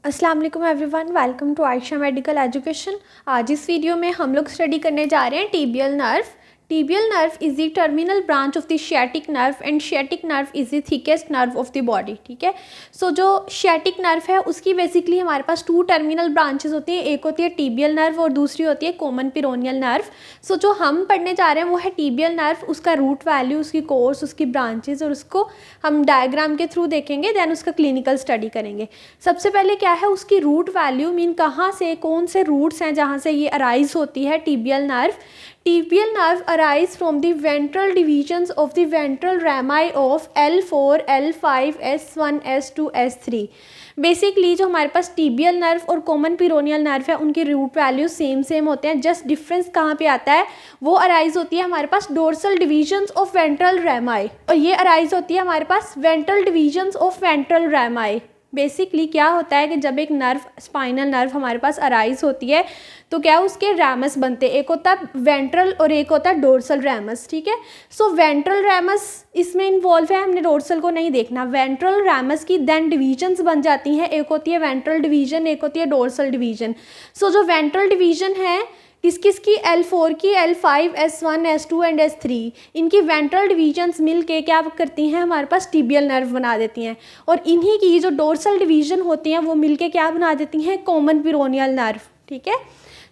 अस्सलाम वालेकुम everyone, welcome to Ayesha medical education. आज इस वीडियो में हम लोग स्टडी करने जा रहे हैं tibial nerve. Tibial nerve is the terminal branch of the sciatic nerve and sciatic nerve is the thickest nerve of the body. ठीक है, सो जो शियाटिक नर्व है उसकी बेसिकली हमारे पास टू टर्मिनल ब्रांचेस होती है, एक होती है टिबियल नर्व और दूसरी होती है कॉमन पिरोनियल नर्व। सो जो हम पढ़ने जा रहे हैं वो है टिबियल नर्व, उसका रूट वैल्यू, उसकी कोर्स, उसकी ब्रांचेस, और उसको हम डायग्राम के थ्रू देखेंगे, देन उसका क्लिनिकल स्टडी करेंगे। सबसे पहले क्या है उसकी रूट वैल्यू, मीन कहाँ से कौन से रूट्स हैं जहाँ से ये अराइज होती है tibial nerve. Tibial nerve arise from the ventral divisions of the ventral rami of L4, L5, S1, S2, S3। Basically जो हमारे पास टिबियल नर्व और कॉमन पिरोनियल नर्व है उनके रूट वैल्यू सेम होते हैं, जस्ट डिफरेंस कहाँ पे आता है, वो अराइज होती है हमारे पास dorsal divisions of ventral rami, और ये अराइज होती है हमारे पास ventral divisions of ventral rami. Basically क्या होता है कि जब एक नर्व, स्पाइनल नर्व हमारे पास अराइज होती है तो क्या उसके रैमस बनते हैं, एक होता है वेंट्रल और एक होता है डोर्सल रैमस। ठीक है, सो वेंट्रल रैमस इसमें इन्वॉल्व है, हमने डोर्सल को नहीं देखना। वेंट्रल रैमस की देन डिवीजन्स बन जाती हैं, एक होती है वेंट्रल डिवीजन, एक होती है डोर्सल डिवीजन। सो जो वेंट्रल डिवीजन है किस किस की, L4 की, L5, S1, S2 and S3, इनकी वेंट्रल डिवीजन्स मिल के क्या करती हैं हमारे पास टिबियल नर्व बना देती हैं, और इन्हीं की जो डोर्सल डिवीजन होती हैं वो मिल के क्या बना देती हैं, कॉमन पिरोनियल नर्व। ठीक है,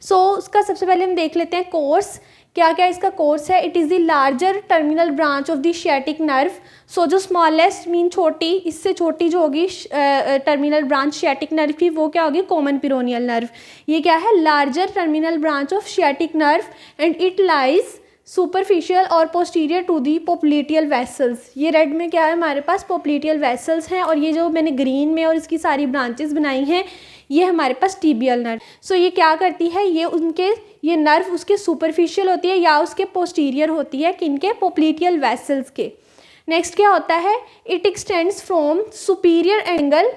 सो उसका सबसे पहले हम देख लेते हैं कोर्स, क्या क्या इसका कोर्स है। It is the larger terminal branch of the sciatic nerve. So जो स्मॉलेस्ट मीन छोटी, इससे छोटी जो होगी टर्मिनल ब्रांच शियाटिक नर्व की, वो क्या होगी, कॉमन पिरोनियल नर्व। ये क्या है, larger terminal branch of sciatic nerve and it lies superficial और posterior to the popliteal vessels. ये रेड में क्या है हमारे पास पोप्लिटियल वेसल्स हैं, और ये जो मैंने ग्रीन में और इसकी सारी ब्रांचेस बनाई हैं ये हमारे पास टिबियल नर्व। सो ये क्या करती है, ये नर्व उसके सुपरफिशियल होती है या उसके पोस्टीरियर होती है, किनके, पोप्लिटियल वेसल्स के। नेक्स्ट क्या होता है, it extends from superior angle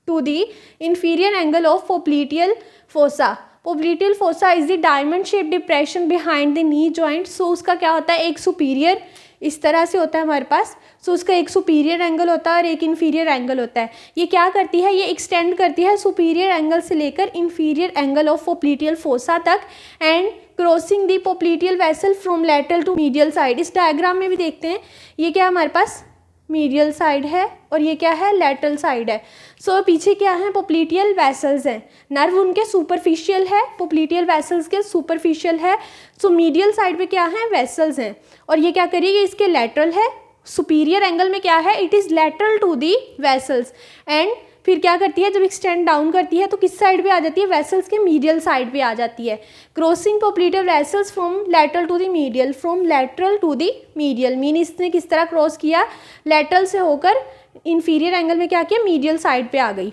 to the inferior angle of popliteal fossa. Popliteal fossa is the diamond shape depression behind the knee joint. So उसका क्या होता है, एक सुपीरियर इस तरह से होता है हमारे पास, सो उसका एक सुपीरियर एंगल होता है और एक इन्फीरियर एंगल होता है। ये क्या करती है, ये एक्सटेंड करती है सुपीरियर एंगल से लेकर inferior angle of popliteal fossa तक, and crossing the popliteal vessel from lateral to medial side. इस डायग्राम में भी देखते हैं, ये क्या हमारे पास मीडियल साइड है और ये क्या है, लेटरल साइड है। सो पीछे क्या है, पोप्लिटियल वेसल्स हैं, नर्व उनके सुपरफिशियल है, पोप्लिटियल वेसल्स के सुपरफिशियल है। सो मीडियल साइड पे क्या है, वेसल्स हैं, और ये क्या करिए, इसके लेटरल है। सुपीरियर एंगल में क्या है, it is lateral to the vessels, and फिर क्या करती है, जब एक्सटेंड डाउन करती है तो किस साइड पे आ जाती है, वेसल्स के मीडियल साइड पे आ जाती है। Crossing popliteal vessels from lateral to the medial, from lateral to the medial, mean इसने किस तरह क्रॉस किया, लेटरल से होकर इंफीरियर एंगल में क्या किया, मीडियल साइड पे आ गई।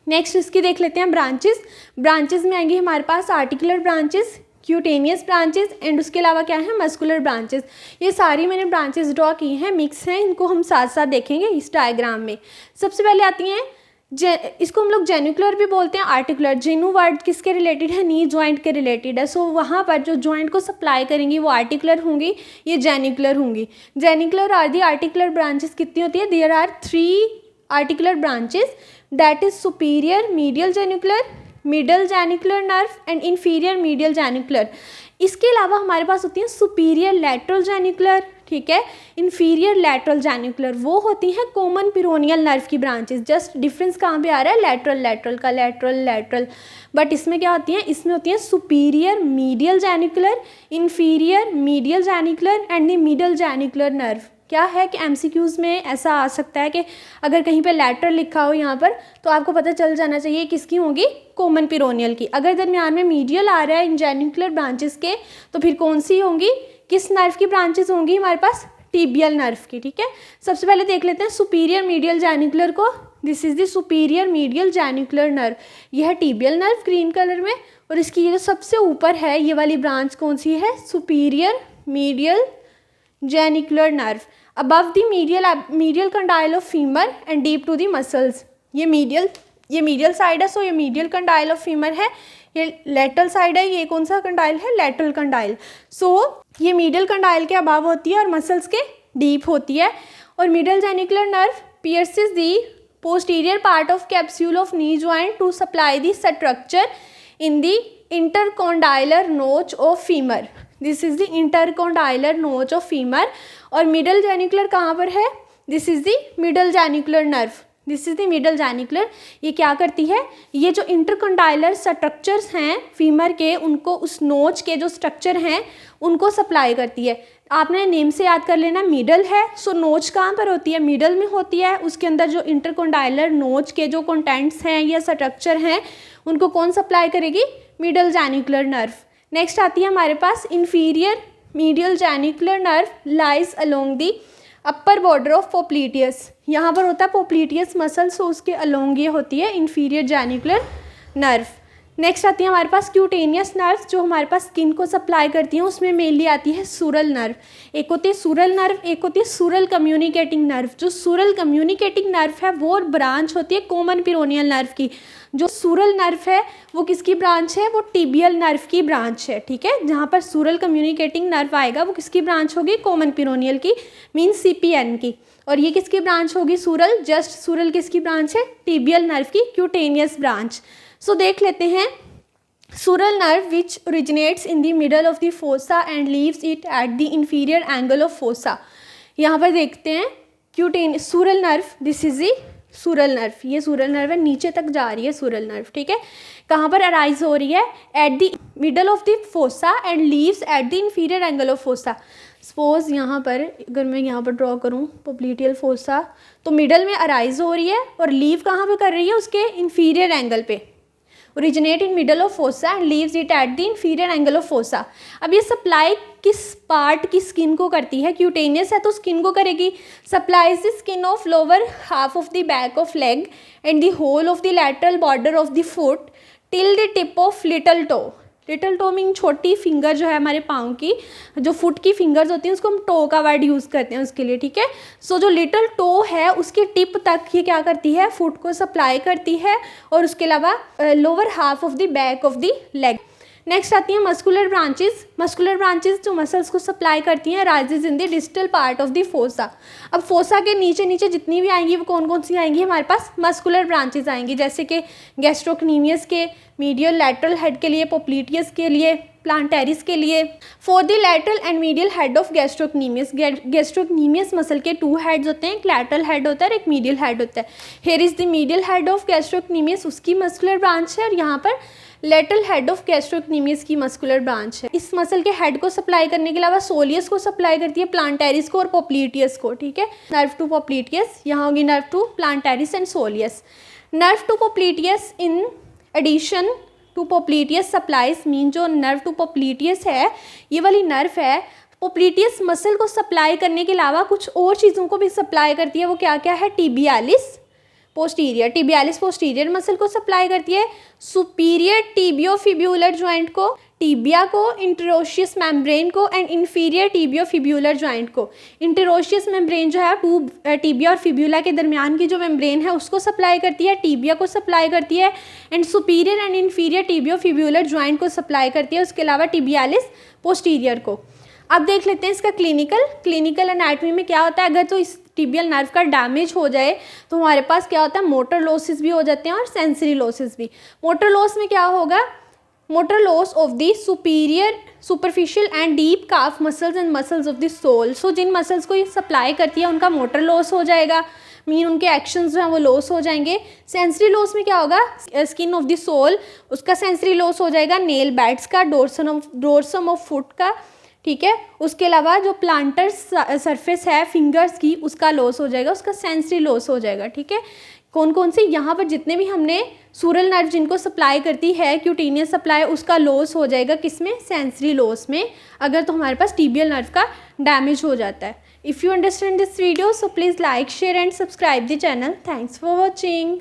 नेक्स्ट इसकी देख लेते हैं ब्रांचेस। ब्रांचेस में आएंगी हमारे पास articular branches, cutaneous branches, and उसके अलावा क्या है, मस्कुलर ब्रांचेस। ये सारी मैंने ब्रांचेस ड्रॉ की हैं, मिक्स हैं, इनको हम साथ साथ देखेंगे इस डायग्राम में। सबसे पहले आती हैं इसको हम लोग जेनिकुलर भी बोलते हैं, आर्टिकुलर। जेनु वर्ड किसके रिलेटेड है, नी जॉइंट के रिलेटेड है। सो वहाँ पर जो जॉइंट को सप्लाई करेंगी वो आर्टिकुलर होंगी, ये जेनिकुलर होंगी। Genicular are the articular branches कितनी होती है, there are 3 articular branches, that is superior medial genicular, middle genicular nerve and inferior medial genicular. इसके अलावा हमारे पास होती हैं सुपीरियर लैटरल जेनिकुलर, ठीक है, इंफीरियर लैटरल जेनिकुलर, वो होती हैं कॉमन पिरोनियल नर्व की ब्रांचेस। जस्ट डिफरेंस कहाँ पे आ रहा है, लेटरल का लेटरल, बट इसमें क्या होती हैं, इसमें होती हैं superior medial genicular, inferior medial genicular and the middle genicular nerve. क्या है कि एमसीक्यूज़ में ऐसा आ सकता है कि अगर कहीं पे लैटरल लिखा हो यहाँ पर तो आपको पता चल जाना चाहिए किसकी होगी, कॉमन पिरोनियल की। अगर दरमियान में मीडियल आ रहा है इन जेनिकुलर ब्रांचेस के तो फिर कौन सी होंगी, किस नर्व की ब्रांचेस होंगी हमारे पास, टिबियल नर्व की। ठीक है, सबसे पहले देख लेते हैं सुपीरियर मीडियल जेनिकुलर को। This is the superior medial genicular nerve, यह है टिबियल नर्व ग्रीन कलर में, और इसकी ये जो सबसे ऊपर है ये वाली ब्रांच कौन सी है, superior medial genicular nerve, above the medial condyle of femur and deep to the muscles। ये मीडियल साइड है, सो ये मीडियल कंडाइल ऑफ फीमर है, ये लेटरल साइड है, ये कौन सा कंडाइल है, लेटरल कंडाइल। सो ये मीडियल कंडाइल के अबाव होती है और मसल्स के डीप होती है। और middle genicular nerve pierces the posterior part of capsule of knee joint to supply the structure in the intercondylar notch of femur. This is the intercondylar notch of femur. और middle genicular कहाँ पर है? This is the middle genicular nerve. This is the middle genicular. ये क्या करती है, ये जो इंटरकंडाइलर स्ट्रक्चर्स हैं फीमर के, उनको उस नोच के जो स्ट्रक्चर हैं उनको सप्लाई करती है. आपने नेम से याद कर लेना, मिडल है. सो नोच कहाँ पर होती है? मिडल में होती है. उसके अंदर जो इंटरकंडाइलर नोच के जो कंटेंट्स हैं या स्ट्रक्चर हैं उनको कौन सप्लाई करेगी? Middle जैनिकुलर nerve. नेक्स्ट आती है हमारे पास inferior medial genicular nerve lies along the upper border of popliteus. यहाँ पर होता है पोप्लीटियस मसल, सो उसके अलोंग ये होती है इंफीरियर जैनिकुलर नर्व. नेक्स्ट आती है हमारे पास क्यूटेनियस नर्व जो हमारे पास स्किन को सप्लाई करती हैं. उसमें मेनली आती है सूरल नर्व. एक होती है सूरल नर्व, एक होती है सूरल कम्युनिकेटिंग नर्व. जो सूरल कम्युनिकेटिंग नर्व है वो ब्रांच होती है कॉमन पिरोनियल नर्व की. जो सूरल नर्व है वो किसकी ब्रांच है? वो टिबियल नर्व की ब्रांच है. ठीक है, जहाँ पर सूरल कम्युनिकेटिंग नर्व आएगा वो किसकी ब्रांच होगी? कॉमन पिरोनियल की, मीन्स CPN की. और ये किसकी ब्रांच होगी? सूरल. जस्ट सूरल किसकी ब्रांच है? टिबियल नर्व की क्यूटेनियस ब्रांच. सो देख लेते हैं. Sural nerve which originates in the middle of the fossa and leaves it at the inferior angle of fossa. यहाँ पर देखते हैं sural nerve. This is the sural nerve. ये sural nerve है, नीचे तक जा रही है सूरल नर्व. ठीक है, कहाँ पर अराइज हो रही है? At the middle of the fossa and leaves eight the inferior angle of fossa. Suppose यहाँ पर अगर मैं यहाँ पर ड्रॉ करूँ पोप्लीटियल फोसा, तो मिडल में अराइज हो रही है और लीव कहाँ पे कर रही है? उसके इंफीरियर एंगल पे. Originate in middle of fossa and leaves it at the inferior angle of fossa. अब ये सप्लाई किस पार्ट की स्किन को करती है? क्यूटेनियस है तो स्किन को करेगी. Supplies the skin of lower half of the back of leg and the whole of the lateral border of the foot till the tip of little toe. Little toe mean छोटी finger जो है हमारे पाँव की, जो foot की fingers होती हैं उसको हम टो का वर्ड यूज़ करते हैं उसके लिए. ठीक है, सो जो लिटल टो है उसकी टिप तक ये क्या करती है? फुट को सप्लाई करती है. और उसके अलावा lower half of the back of the leg. Next आती है मस्कुलर ब्रांचेस. मस्कुलर ब्रांचेस जो मसल्स को सप्लाई करती हैं rises in the distal part of the fossa. अब फोसा के नीचे नीचे जितनी भी आएंगी वो कौन कौन सी आएंगी? हमारे पास मस्कुलर ब्रांचेस आएंगी, जैसे कि गैस्ट्रोक्नीमियस के मीडियल लैटरल हेड के लिए, पोप्लीटियस के लिए, प्लांटेरिस के लिए. For the lateral and medial head of gastrocnemius. Gastrocnemius muscle के 2 हेड्स होते हैं, एक लैटरल हेड होता है और एक मीडियल हेड होता है. Here is the medial head of gastrocnemius, उसकी मस्कुलर ब्रांच है. और यहाँ पर लेटरल हेड ऑफ गैस्ट्रोक्नीमियस की मस्कुलर ब्रांच है. इस मसल के हेड को सप्लाई करने के अलावा सोलियस को सप्लाई करती है, प्लांटेरिस को और पोप्लीटियस को. ठीक है, नर्व टू पोप्लीटियस, यहाँ होगी nerve to plantaris and soleus. Nerve to popliteus in addition to popliteus supplies mean जो नर्व टू पोप्लीटियस है ये वाली नर्व है पोप्लीटियस मसल को सप्लाई करने के अलावा कुछ और चीज़ों को भी सप्लाई करती है. वो क्या क्या है? Tibialis posterior. Tibialis posterior muscle को सप्लाई करती है. सुपीरियर टिबियोफिब्यूलर जॉइंट को, टिबिया को, इंटरोशियस मेम्ब्रेन को एंड इंफीरियर टिबियोफिब्यूलर जॉइंट को. इंटरोशियस मेम्ब्रेन जो है टिबिया और फिब्यूला के दरमियान की जो मेम्ब्रेन है उसको सप्लाई करती है, टिबिया को सप्लाई करती है and superior and inferior tibiofibular joint को सप्लाई करती है. उसके अलावा टिबियालिस पोस्टीरियर को. अब देख लेते हैं इसका क्लिनिकल एनाटॉमी में क्या होता है. अगर तो इस टिबियल नर्व का डैमेज हो जाए तो हमारे पास क्या होता है? मोटर लॉसेस भी हो जाते हैं और सेंसरी लॉसेस भी. मोटर लॉस में क्या होगा? Motor loss of the superior superficial and deep calf muscles and muscles of the sole. So जिन मसल्स को ये सप्लाई करती है उनका मोटर लॉस हो जाएगा, मीन उनके एक्शंस जो हैं वो लॉस हो जाएंगे. सेंसरी लॉस में क्या होगा? स्किन ऑफ द सोल, उसका सेंसरी लॉस हो जाएगा. नेल बैट्स का, डोर्सम ऑफ फुट का. ठीक है, उसके अलावा जो प्लांटर सरफेस है फिंगर्स की उसका लॉस हो जाएगा, उसका सेंसरी लॉस हो जाएगा. ठीक है, कौन कौन से? यहाँ पर जितने भी हमने सूरल नर्व जिनको सप्लाई करती है क्यूटेनियस सप्लाई, उसका लॉस हो जाएगा किसमें? सेंसरी लॉस में, अगर तो हमारे पास टिबियल नर्व का डैमेज हो जाता है. If you understand this video so please like, share and subscribe the channel. Thanks for watching.